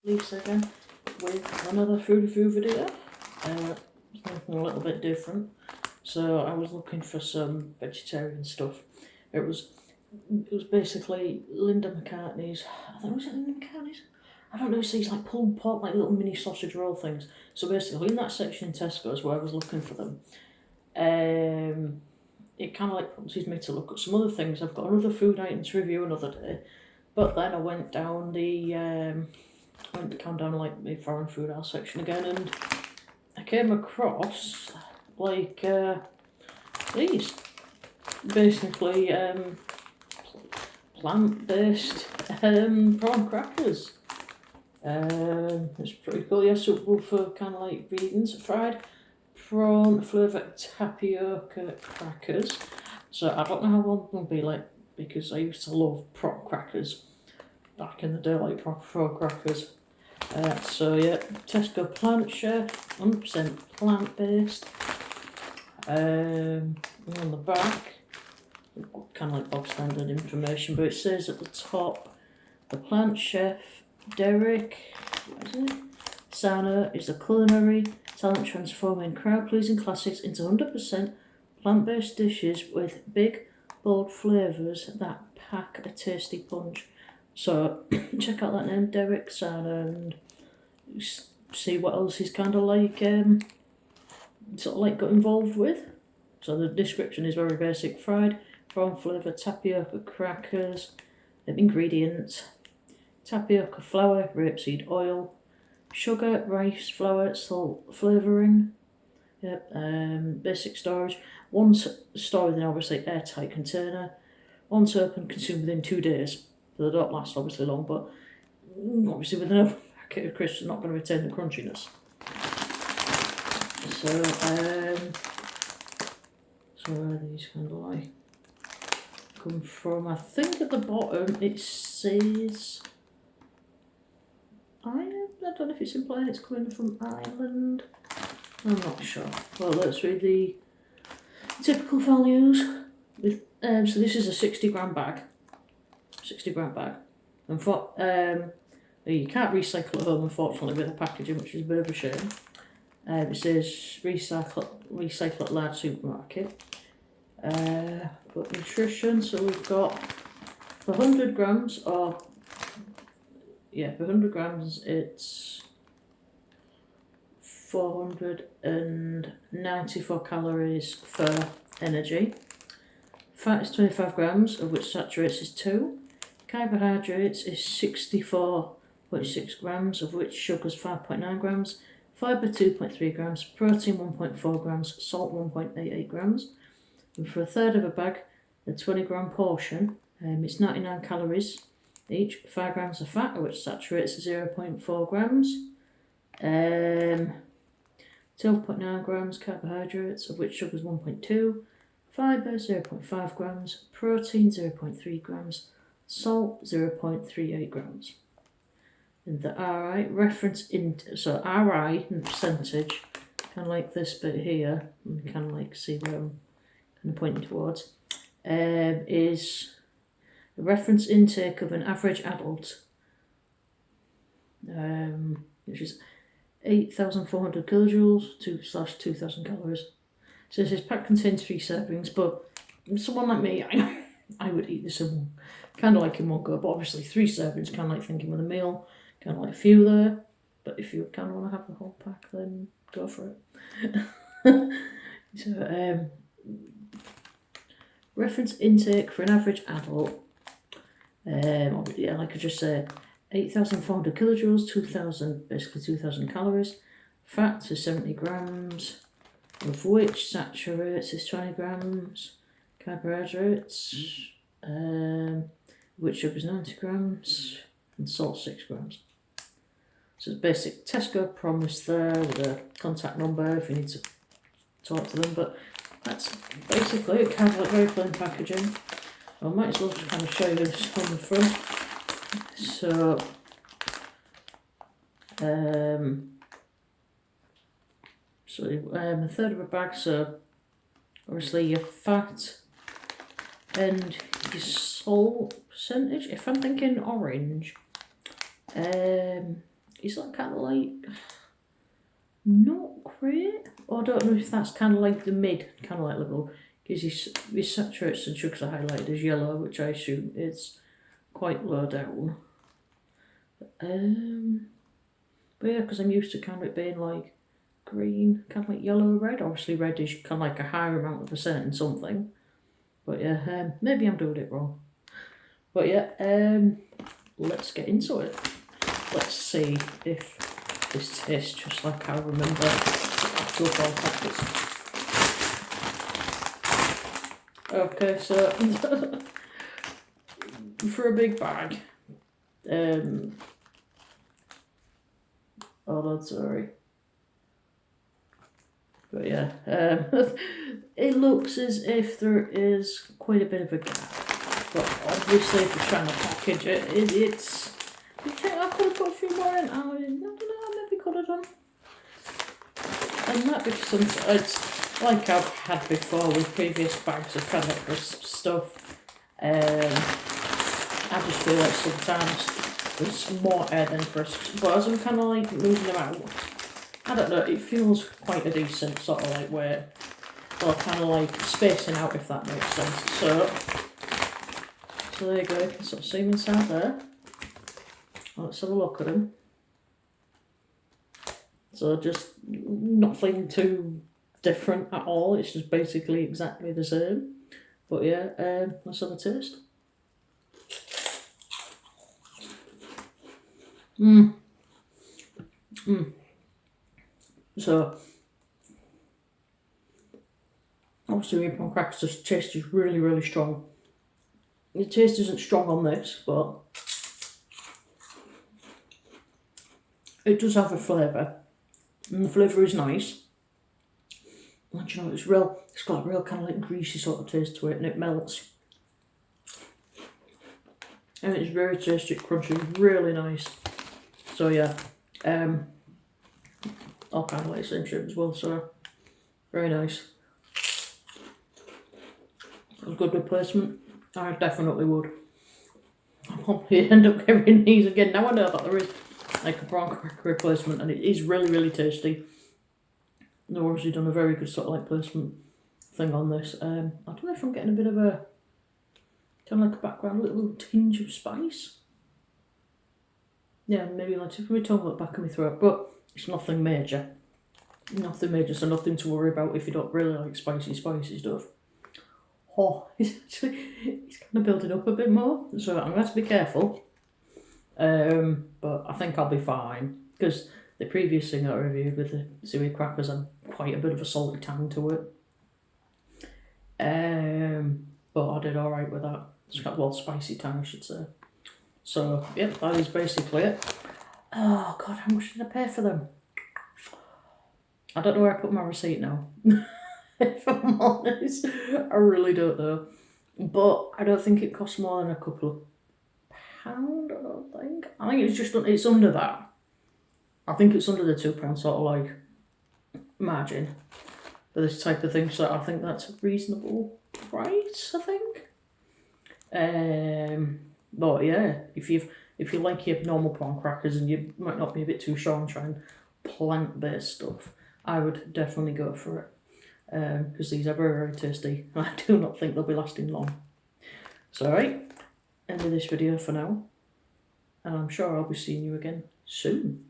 Lisa again with another food video. Something a little bit different. So I was looking for some vegetarian stuff. It was basically Linda McCartney's. I think it was Linda McCartney's. I don't know. It's these like pulled pork, like little mini sausage roll things. So basically, in that section in Tesco's where I was looking for them, it kind of like prompted me to look at some other things. I've got another food item to review another day, but then I went down like the foreign food aisle section again, and I came across like these, basically plant-based prawn crackers. It's pretty cool. Yeah, suitable for kind of like vegans. Fried prawn flavoured tapioca crackers. So I don't know how one will be like, because I used to love prawn crackers back in the day, like proper prawn crackers. So yeah, Tesco Plant Chef, 100% plant-based. On the back, kind of like bog standard information, but it says at the top, the Plant Chef Derek, Sana is a culinary talent transforming crowd-pleasing classics into 100% plant-based dishes with big, bold flavours that pack a tasty punch. So check out that name, Derek Sana, and see what else he's kind of like got involved with. So the description is very basic: fried prawn flavoured tapioca crackers. Ingredients: tapioca flour, rapeseed oil, sugar, rice flour, salt, flavouring. Basic storage: once stored within obviously airtight container. Once open, consumed within 2 days. So they don't last obviously long, but obviously within a packet of crisps, not going to retain the crunchiness. So where are these kind of like come from? I think at the bottom it says Ireland. I don't know if it's implying it's coming from Ireland. I'm not sure. Well, let's read the typical values. With so this is a 60-gram bag. 60-gram bag. And for you can't recycle at home, unfortunately, with the packaging, which is a bit of a shame. It says recycle at large supermarket. But nutrition, so we've got for 100 grams of, for 100 grams it's 494 calories for energy. Fat is 25 grams, of which saturates is 2. Carbohydrates is 64.6 grams, of which sugar is 5.9 grams. Fibre 2.3 grams, protein 1.4 grams, salt 1.88 grams. And for a third of a bag, the 20-gram portion, it's 99 calories each. 5 grams of fat, of which saturates 0.4 grams. 12.9 grams carbohydrates, of which sugar is 1.2. Fibre 0.5 grams, protein 0.3 grams, salt 0.38 grams. And the RI reference so RI in percentage, kind of like this bit here, and kind of like see where I'm kind of pointing towards, is the reference intake of an average adult, which is 8,400 kilojoules, 2/2,000 calories. So this pack contains 3 servings, but someone like me, I would eat this in kind of like in one go, but obviously 3 servings, kind of like thinking with a meal, kind of like a few there. But if you kind of want to have the whole pack, then go for it. So, reference intake for an average adult, like I just said, 8,400 kilojoules, 2,000 calories. Fat is 70 grams, of which saturates is 20 grams. Carbohydrates, which sugar is 90 grams, and salt 6 grams. So it's basic Tesco promise there with a contact number if you need to talk to them, but that's basically it. Kind of like very plain packaging. I might as well just kind of show you this on the front. So a third of a bag, so obviously your fat and your salt percentage, if I'm thinking orange, It's like kind of like not great. Or I don't know if that's kind of like the mid kind of like level, because his saturates and sugars are highlighted as yellow, which I assume is quite low down. But yeah, because I'm used to kind of it being like green, kind of like yellow, red. Obviously, red is kind of like a higher amount of percent in something. But yeah, maybe I'm doing it wrong. But yeah, let's get into it. Let's see if this tastes just like I remember the actual Prawn Crackers. Okay, so for a big bag, hold on, sorry. But yeah, it looks as if there is quite a bit of a gap. But obviously, if you're trying to package it, it's. You think I could have put a few more in? I don't know, I maybe could have done. And that because it's like I've had before with previous bags of kind of crisp stuff. I just feel like sometimes there's more air than crisps. But as I'm kind of like moving them out, I don't know, it feels quite a decent sort of like way. Or kind of like spacing out, if that makes sense. So there you go, you can sort of see them inside there. Let's have a look at them. So just nothing too different at all, it's just basically exactly the same. But yeah, let's have a taste. So, obviously, prawn crackers, the taste is really, really strong. The taste isn't strong on this, but it does have a flavour, and the flavour is nice. And you know, it's got a real kind of like greasy sort of taste to it, and it melts. And it's very tasty, crunchy, really nice. So yeah, I'll kind of like same shape as well, so very nice. It was good replacement. I definitely would. I'll probably end up getting these again. Now I know that there is like a prawn cracker replacement, and it is really, really tasty. They've obviously done a very good sort of like placement thing on this. I don't know if I'm getting a bit of a kind of like a background, a little tinge of spice. Yeah, maybe like if my tongue at the back of my throat, but it's nothing major. Nothing major, so nothing to worry about if you don't really like spicy stuff. Oh, it's kind of building up a bit more, so I'm going to have to be careful. But I think I'll be fine, because the previous thing I reviewed with the seaweed crackers had quite a bit of a salty tang to it. But I did alright with that. It's got, well, spicy tang, I should say. So, yep, that is basically it. Oh god, how much did I pay for them? I don't know where I put my receipt now. If I'm honest, I really don't know. But I don't think it costs more than a couple of pounds, I don't think. I think it's under that. I think it's under the £2 sort of like margin for this type of thing, so I think that's a reasonable price, I think. But yeah, if you like your normal prawn crackers and you might not be a bit too sure on trying plant-based stuff, I would definitely go for it. Because these are very, very tasty, and I do not think they'll be lasting long. So right, end of this video for now, and I'm sure I'll be seeing you again soon.